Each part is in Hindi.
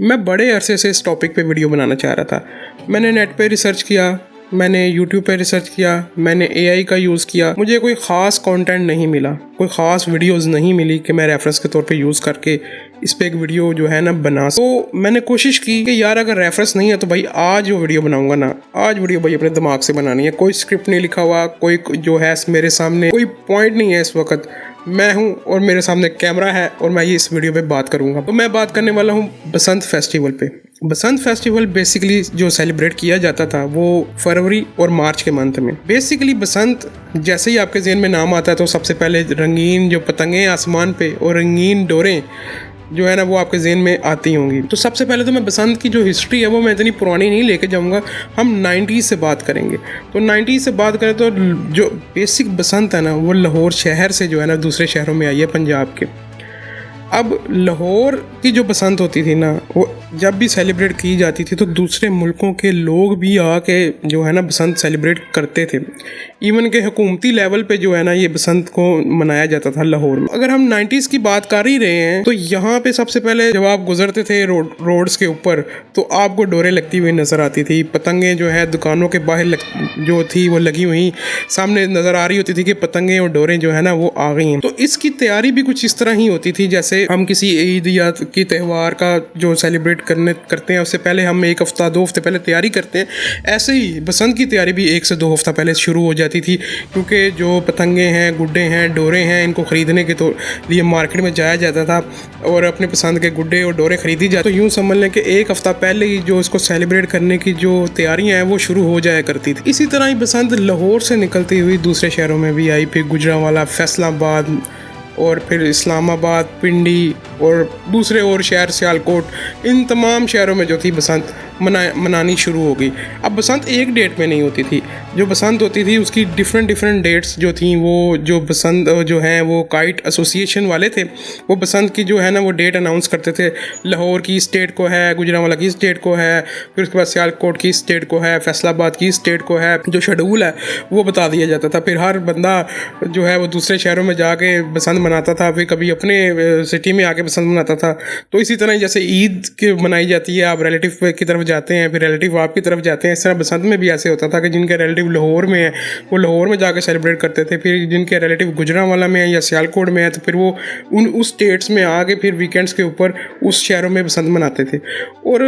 मैं बड़े अरसे से इस टॉपिक पे वीडियो बनाना चाह रहा था। मैंने नेट पे रिसर्च किया, मैंने यूट्यूब पे रिसर्च किया, मैंने एआई का यूज़ किया। मुझे कोई ख़ास कंटेंट नहीं मिला, कोई ख़ास वीडियोस नहीं मिली कि मैं रेफरेंस के तौर पे यूज़ करके इस पे एक वीडियो जो है ना बना। तो मैंने कोशिश की कि यार अगर रेफरेंस नहीं है तो भाई आज जो वीडियो बनाऊंगा ना, आज वीडियो भाई अपने दिमाग से बनानी है। कोई स्क्रिप्ट नहीं लिखा हुआ, कोई जो है मेरे सामने कोई पॉइंट नहीं है। इस वक्त मैं हूँ और मेरे सामने कैमरा है और मैं ये इस वीडियो पे बात करूँगा। तो मैं बात करने वाला हूँ बसंत फेस्टिवल पे। बसंत फेस्टिवल बेसिकली जो सेलिब्रेट किया जाता था वो फरवरी और मार्च के मंथ में। बेसिकली बसंत जैसे ही आपके ज़हन में नाम आता है तो सबसे पहले रंगीन जो पतंगें आसमान पे और रंगीन डोरें जो है ना वो आपके ज़हन में आती होंगी। तो सबसे पहले तो मैं बसंत की जो हिस्ट्री है वो मैं इतनी पुरानी नहीं लेके जाऊंगा, हम 90s से बात करेंगे। तो 90s से बात करें तो जो बेसिक बसंत है ना वो लाहौर शहर से जो है ना दूसरे शहरों में आई है पंजाब के। अब लाहौर की जो बसंत होती थी ना वो जब भी सेलिब्रेट की जाती थी तो दूसरे मुल्कों के लोग भी आके जो है ना बसंत सेलिब्रेट करते थे। इवन के हुकूमती लेवल पे जो है ना ये बसंत को मनाया जाता था लाहौर में। अगर हम 90s की बात कर ही रहे हैं तो यहाँ पे सबसे पहले जब आप गुजरते थे रोड्स के ऊपर तो आपको डोरें लगती हुई नज़र आती थी। पतंगें जो है दुकानों के बाहर जो थी वो लगी हुई सामने नज़र आ रही होती थी कि पतंगें और डोरें जो है ना वो आ गई हैं। तो इसकी तैयारी भी कुछ इस तरह ही होती थी जैसे हम किसी ईद या की त्यौहार का जो सेलिब्रेट करते हैं उससे पहले हम एक हफ्ता 2 हफ्ते पहले तैयारी करते हैं। ऐसे ही बसंत की तैयारी भी 1 से 2 हफ्ता पहले शुरू हो जाती थी, क्योंकि जो पतंगे हैं, गुड्डे हैं, डोरे हैं, इनको ख़रीदने के तो लिए मार्केट में जाया जाता था और अपने पसंद के गुड्डे और डोरे ख़रीदी जाती। तो यूँ समझ लें कि 1 हफ्ता पहले ही जो इसको सेलिब्रेट करने की जो तैयारियाँ हैं वो शुरू हो जाया करती थी। इसी तरह ही बसंत लाहौर से निकलती हुई दूसरे शहरों में भी आई, फिर गुजरांवाला, फैसलाबाद और फिर इस्लामाबाद, पिंडी और दूसरे और शहर सियालकोट, इन तमाम शहरों में जो थी बसंत मनानी शुरू हो गई। अब बसंत एक डेट में नहीं होती थी, जो बसंत होती थी उसकी डिफरेंट डेट्स जो थी। वो जो बसंत जो हैं वो काइट एसोसिएशन वाले थे, वो बसंत की जो है ना वो डेट अनाउंस करते थे। लाहौर की स्टेट को है, गुजरांवाला की स्टेट को है, फिर उसके बाद सियालकोट की स्टेट को है, फैसलाबाद की स्टेट को है। जो शेड्यूल है वो बता दिया जाता था। फिर हर बंदा जो है वो दूसरे शहरों में जाके बसंत मनाता था, फिर कभी अपने सिटी में आके पसंद मनाता था। तो इसी तरह जैसे ईद की मनाई जाती है, आप रिलेटिव की तरफ जाते हैं, फिर रिलेटिव आपकी तरफ जाते हैं, इस तरह बसंत में भी ऐसे होता था कि जिनके रिलेटिव लाहौर में है वो लाहौर में जाकर सेलिब्रेट करते थे, फिर जिनके रिलेटिव गुजरांवाला में है या सियालकोट में है तो फिर वो उस स्टेट्स में आके फिर वीकेंड्स के ऊपर उस शहरों में बसंत मनाते थे। और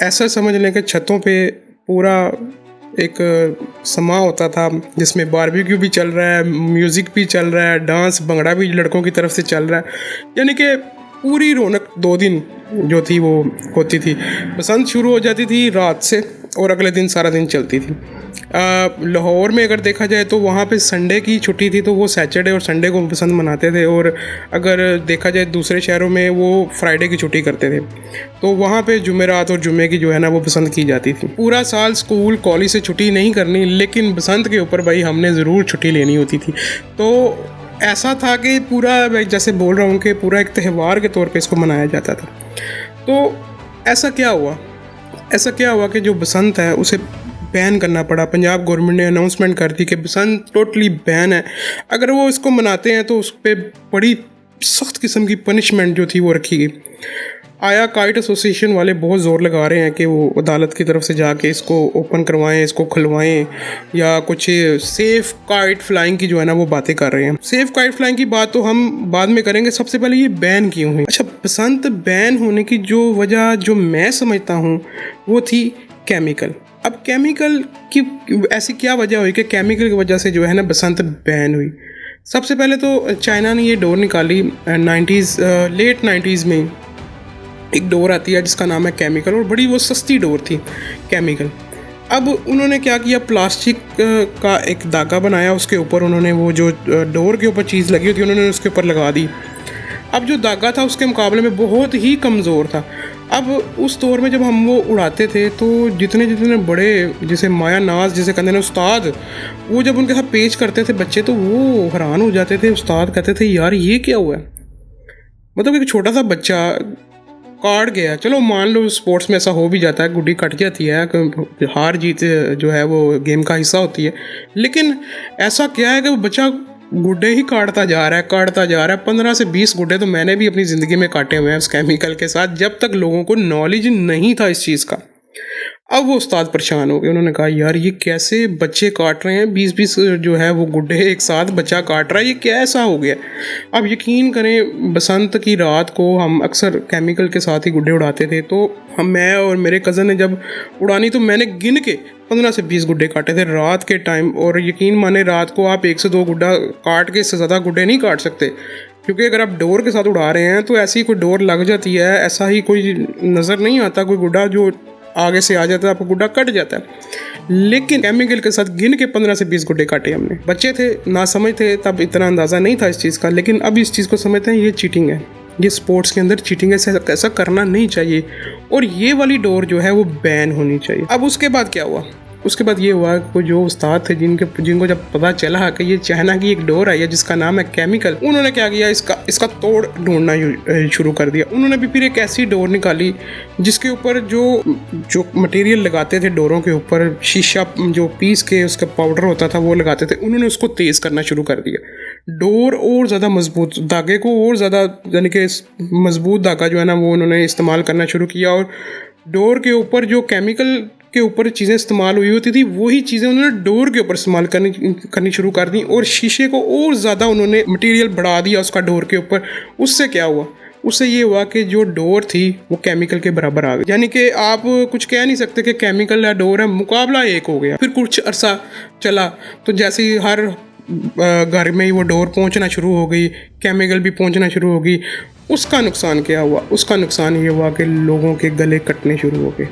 ऐसा समझ लें कि छतों पर पूरा एक समा होता था जिसमें बारबेक्यू भी चल रहा है, म्यूज़िक भी चल रहा है, डांस भंगड़ा भी लड़कों की तरफ से चल रहा है, यानी कि पूरी रौनक 2 दिन जो थी वो होती थी। बसंत शुरू हो जाती थी रात से और अगले दिन सारा दिन चलती थी। लाहौर में अगर देखा जाए तो वहाँ पे संडे की छुट्टी थी तो वो सैटरडे और संडे को बसंत मनाते थे, और अगर देखा जाए दूसरे शहरों में वो फ्राइडे की छुट्टी करते थे। तो वहाँ पे जुमेरात और जुमे की जो है ना वो बसंत की जाती थी। पूरा साल स्कूल कॉलेज से छुट्टी नहीं करनी, लेकिन बसंत के ऊपर भाई हमने ज़रूर छुट्टी लेनी होती थी। तो ऐसा था कि पूरा जैसे बोल रहा हूँ कि पूरा एक त्यौहार के तौर पे इसको मनाया जाता था। तो ऐसा क्या हुआ कि जो बसंत है उसे बैन करना पड़ा। पंजाब गवर्नमेंट ने अनाउंसमेंट कर दी कि बसंत टोटली बैन है। अगर वो इसको मनाते हैं तो उस पर बड़ी सख्त किस्म की पनिशमेंट जो थी वो रखी गई। आया काइट एसोसिएशन वाले बहुत ज़ोर लगा रहे हैं कि वो अदालत की तरफ से जाके इसको ओपन करवाएं, इसको खुलवाएं, या कुछ सेफ़ काइट फ्लाइंग की जो है ना वो बातें कर रहे हैं। सेफ़ काइट फ्लाइंग की बात तो हम बाद में करेंगे, सबसे पहले ये बैन क्यों हुई। अच्छा, बसंत बैन होने की जो वजह जो मैं समझता हूँ वो थी केमिकल। अब केमिकल की ऐसी क्या वजह हुई कि केमिकल की वजह से जो है ना बसंत बैन हुई। सबसे पहले तो चाइना ने ये डोर निकाली लेट 90s में। एक डोर आती है जिसका नाम है केमिकल, और बड़ी वो सस्ती डोर थी केमिकल। अब उन्होंने क्या किया, प्लास्टिक का एक धागा बनाया, उसके ऊपर उन्होंने वो जो डोर के ऊपर चीज़ लगी होती उन्होंने उसके ऊपर लगा दी। अब जो धागा था उसके मुकाबले में बहुत ही कमज़ोर था। अब उस दौर में जब हम वो उड़ाते थे तो जितने बड़े जैसे माया नाज जिसे कहते हैं उस्ताद, वो जब उनके साथ पेश करते थे बच्चे तो वो हैरान हो जाते थे। उस्ताद कहते थे यार ये क्या हुआ है, मतलब एक छोटा सा बच्चा काट गया। चलो मान लो स्पोर्ट्स में ऐसा हो भी जाता है, गुड्डी कट जाती है, हार जीत जो है वो गेम का हिस्सा होती है, लेकिन ऐसा क्या है कि वो बच्चा गुड्डे ही काटता जा रहा है। 15 से 20 गुड्डे तो मैंने भी अपनी ज़िंदगी में काटे हुए हैं उस केमिकल के साथ, जब तक लोगों को नॉलेज नहीं था इस चीज़ का। अब वो उस्ताद परेशान हो गए, उन्होंने कहा यार ये कैसे बच्चे काट रहे हैं, 20-20 जो है वो गुड्डे एक साथ बच्चा काट रहा है, ये क्या ऐसा हो गया। अब यकीन करें, बसंत की रात को हम अक्सर केमिकल के साथ ही गुड्डे उड़ाते थे, तो मैं और मेरे कज़न ने जब उड़ानी तो मैंने गिन के 15 से 20 गुड्डे काटे थे रात के टाइम। और यकीन माने रात को आप 1 से 2 गुड्डा काट के, इससे ज़्यादा गुड्डे नहीं काट सकते, क्योंकि अगर आप डोर के साथ उड़ा रहे हैं तो ऐसी कोई डोर लग जाती है, ऐसा ही कोई नज़र नहीं आता कोई गुड्डा जो आगे से आ जाता है, आपको गुड्डा कट जाता है। लेकिन केमिकल के साथ गिन के 15 से 20 गुड्डे काटे हमने। बच्चे थे, ना समझ थे, तब इतना अंदाज़ा नहीं था इस चीज़ का, लेकिन अब इस चीज़ को समझते हैं ये चीटिंग है, ये स्पोर्ट्स के अंदर चीटिंग है, ऐसा करना नहीं चाहिए और ये वाली डोर जो है वो बैन होनी चाहिए। अब उसके बाद क्या हुआ, उसके बाद ये हुआ कि जो उस्ताद थे जिनको जब पता चला कि ये चाइना की एक डोर आई है जिसका नाम है केमिकल, उन्होंने क्या किया, इसका तोड़ ढूंढना शुरू कर दिया। उन्होंने भी फिर एक ऐसी डोर निकाली जिसके ऊपर जो मटेरियल लगाते थे डोरों के ऊपर, शीशा जो पीस के उसका पाउडर होता था वो लगाते थे, उन्होंने उसको तेज़ करना शुरू कर दिया। डोर और ज़्यादा मजबूत, धागे को और ज़्यादा यानी कि मजबूत धागा जो है ना वो उन्होंने इस्तेमाल करना शुरू किया। और डोर के ऊपर जो केमिकल के ऊपर चीज़ें इस्तेमाल हुई होती थी वही चीज़ें उन्होंने डोर के ऊपर इस्तेमाल करनी शुरू कर दी और शीशे को और ज़्यादा उन्होंने मटेरियल बढ़ा दिया उसका डोर के ऊपर। उससे क्या हुआ, उससे ये हुआ कि जो डोर थी वो केमिकल के बराबर आ गई। यानी कि आप कुछ कह नहीं सकते कि केमिकल या डोर है, मुकाबला एक हो गया। फिर कुछ अरसा चला तो जैसे ही हर घर में ही वो डोर पहुंचना शुरू हो गई, केमिकल भी पहुंचना शुरू हो गई। उसका नुकसान क्या हुआ, उसका नुकसान ये हुआ कि लोगों के गले कटने शुरू हो गए।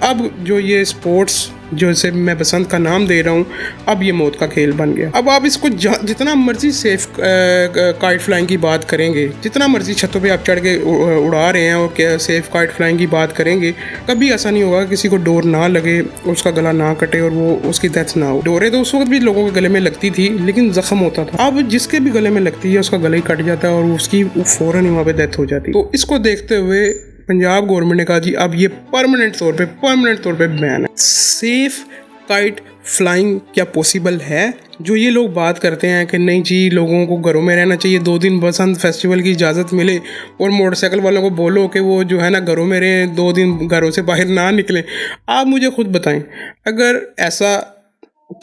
अब जो ये स्पोर्ट्स जो इसे मैं बसंत का नाम दे रहा हूँ, अब ये मौत का खेल बन गया। अब आप इसको जितना मर्जी सेफ काइट फ्लाइंग की बात करेंगे, जितना मर्जी छतों पे आप चढ़ के उड़ा रहे हैं और सेफ काइट फ्लाइंग की बात करेंगे, कभी ऐसा नहीं होगा किसी को डोर ना लगे, उसका गला ना कटे और वो उसकी डेथ ना हो। डोरें तो उस वक्त भी लोगों के गले में लगती थी लेकिन जख्म होता था। अब जिसके भी गले में लगती है उसका गला ही कट जाता है और उसकी फ़ौरन ही वहाँ पे डेथ हो जाती है। तो इसको देखते हुए पंजाब गवर्नमेंट ने कहा जी अब ये परमानेंट तौर पे बैन है। सेफ काइट फ्लाइंग क्या पॉसिबल है? जो ये लोग बात करते हैं कि नहीं जी लोगों को घरों में रहना चाहिए, 2 दिन बसंत फेस्टिवल की इजाज़त मिले और मोटरसाइकिल वालों को बोलो कि वो जो है ना घरों में रहें, 2 दिन घरों से बाहर ना निकलें। आप मुझे खुद बताएं, अगर ऐसा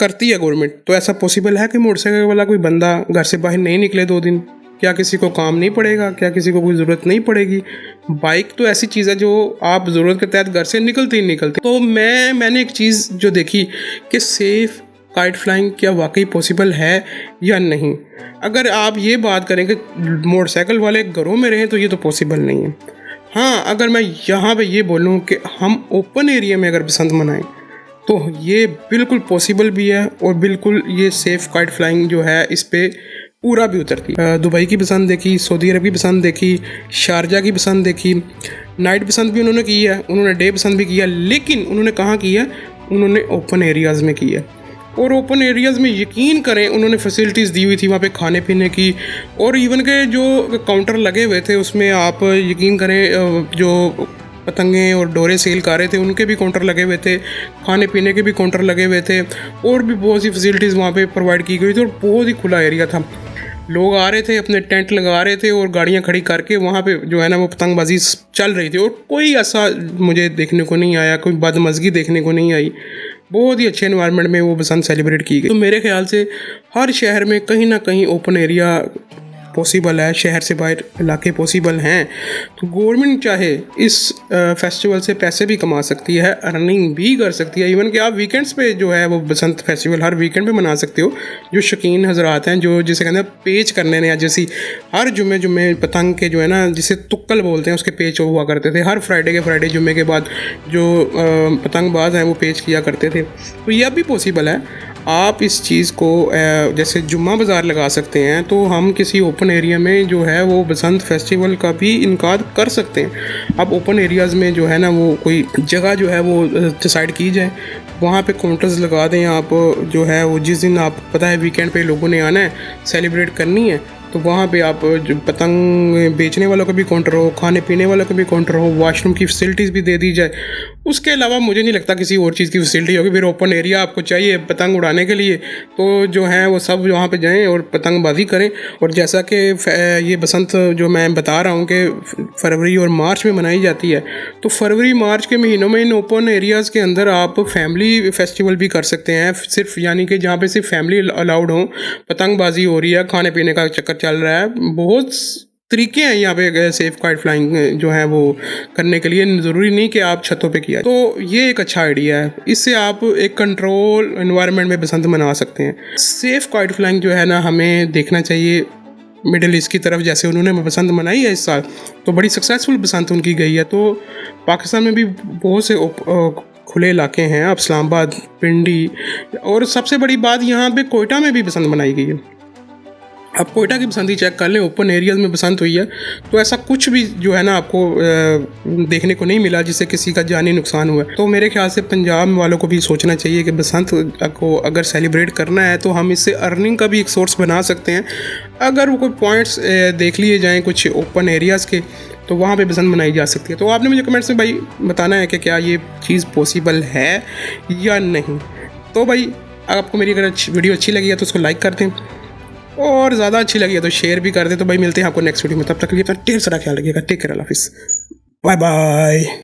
करती है गवर्नमेंट तो ऐसा पॉसिबल है कि मोटरसाइकिल वाला कोई बंदा घर से बाहर नहीं निकले 2 दिन? क्या किसी को काम नहीं पड़ेगा? क्या किसी को कोई ज़रूरत नहीं पड़ेगी? बाइक तो ऐसी चीज़ है जो आप ज़रूरत के तहत घर से निकलती ही निकलती। तो मैंने एक चीज़ जो देखी कि सेफ़ काइट फ्लाइंग क्या वाकई पॉसिबल है या नहीं। अगर आप ये बात करें कि मोटरसाइकिल वाले घरों में रहें तो ये तो पॉसिबल नहीं है। हाँ, अगर मैं यहाँ पे ये बोलूँ कि हम ओपन एरिया में अगर बसंत मनाएं तो ये बिल्कुल पॉसिबल भी है और बिल्कुल ये सेफ़ काइट फ्लाइंग जो है इस पर पूरा भी उतरती। दुबई की बसंत देखी, सऊदी अरब की बसंत देखी, शारजा की बसंत देखी, नाइट बसंत भी उन्होंने की है, उन्होंने डे बसंत भी किया, लेकिन उन्होंने कहाँ किया? उन्होंने ओपन एरियाज़ में किया। और ओपन एरियाज़ में यकीन करें उन्होंने फैसिलिटीज़ दी हुई थी वहाँ पे खाने पीने की, और इवन के जो काउंटर लगे हुए थे उसमें आप यकीन करें जो पतंगे और डोरे सेल कर रहे थे उनके भी काउंटर लगे हुए थे, खाने पीने के भी काउंटर लगे हुए थे, और भी बहुत सी फैसिलिटीज़ वहाँ पे प्रोवाइड की गई थी और बहुत ही खुला एरिया था। लोग आ रहे थे, अपने टेंट लगा रहे थे और गाड़ियाँ खड़ी करके वहाँ पे जो है ना वो पतंगबाजी चल रही थी और कोई ऐसा मुझे देखने को नहीं आया, कोई बदमज़गी देखने को नहीं आई। बहुत ही अच्छे एनवायरनमेंट में वो बसंत सेलिब्रेट की गई। तो मेरे ख्याल से हर शहर में कहीं ना कहीं ओपन एरिया पॉसिबल है, शहर से बाहर इलाके पॉसिबल हैं। तो गवर्नमेंट चाहे इस फेस्टिवल से पैसे भी कमा सकती है, अर्निंग भी कर सकती है। इवन कि आप वीकेंड्स पे जो है वो बसंत फेस्टिवल हर वीकेंड पे मना सकते हो। जो शौकीन हजरात हैं, जो जिसे कहते हैं पेच करने ने, जैसी हर जुम्मे पतंग के जो है ना जिसे तुक्कल बोलते हैं उसके पेच हुआ करते थे। हर फ्राइडे जुम्मे के बाद जो पतंगबाज हैं वो पेच किया करते थे। तो यह भी पॉसिबल है। आप इस चीज़ को जैसे जुम्मा बाज़ार लगा सकते हैं, तो हम किसी ओपन एरिया में जो है वो बसंत फेस्टिवल का भी इनकाद कर सकते हैं। अब ओपन एरियाज़ में जो है ना वो कोई जगह जो है वो डिसाइड की जाए, वहाँ पे काउंटर्स लगा दें। आप जो है वो जिस दिन आप पता है वीकेंड पे लोगों ने आना है, सेलिब्रेट करनी है, तो वहाँ पे आप जो पतंग बेचने वालों का भी काउंटर हो, खाने पीने वालों का भी काउंटर हो, वॉशरूम की फैसिलिटीज़ भी दे दी जाए। उसके अलावा मुझे नहीं लगता किसी और चीज़ की फैसिलिटी होगी। फिर ओपन एरिया आपको चाहिए पतंग उड़ाने के लिए, तो जो है वो सब वहाँ पे जाएं और पतंगबाजी करें। और जैसा कि ये बसंत जो मैं बता रहा हूँ कि फरवरी और मार्च में मनाई जाती है, तो फरवरी मार्च के महीनों में इन ओपन एरियाज़ के अंदर आप फैमिली फेस्टिवल भी कर सकते हैं। सिर्फ यानी कि जहाँ पे सिर्फ फैमिली अलाउड हो, पतंगबाजी हो रही है, खाने पीने का चक्कर चल रहा है, बहुत तरीके हैं यहाँ पे सेफ काइट फ्लाइंग जो है वो करने के लिए। ज़रूरी नहीं कि आप छतों पे किया। तो ये एक अच्छा आइडिया है, इससे आप एक कंट्रोल एनवायरनमेंट में बसंत मना सकते हैं। सेफ काइट फ्लाइंग जो है ना, हमें देखना चाहिए मिडिल ईस्ट की तरफ। जैसे उन्होंने बसंत मनाई है इस साल, तो बड़ी सक्सेसफुल बसंत उनकी गई है। तो पाकिस्तान में भी बहुत से खुले इलाके हैं, अब इस्लामाबाद, पिंडी, और सबसे बड़ी बात यहाँ पे कोयटा में भी बसंत मनाई गई है। आप कोयटा की बसंत ही चेक कर लें, ओपन एरियाज़ में बसंत हुई है, तो ऐसा कुछ भी जो है ना आपको देखने को नहीं मिला जिससे किसी का जानी नुकसान हुआ है। तो मेरे ख्याल से पंजाब वालों को भी सोचना चाहिए कि बसंत को अगर सेलिब्रेट करना है तो हम इससे अर्निंग का भी एक सोर्स बना सकते हैं। अगर वो कोई पॉइंट्स देख लिए जाएँ कुछ ओपन एरियाज़ के, तो वहाँ पे बसंत मनाई जा सकती है। तो आपने मुझे कमेंट्स में भाई बताना है कि क्या ये चीज़ पॉसिबल है या नहीं। तो भाई आपको मेरी अगर वीडियो अच्छी लगी है तो उसको लाइक कर दें, और ज़्यादा अच्छी लगी है तो शेयर भी कर दे। तो भाई मिलते हैं आपको नेक्स्ट वीडियो में, तब तक के लिए अपना ढेर सारा ख्याल रखिएगा। टेक केयर, अल्लाह हाफिज़, बाय बाय।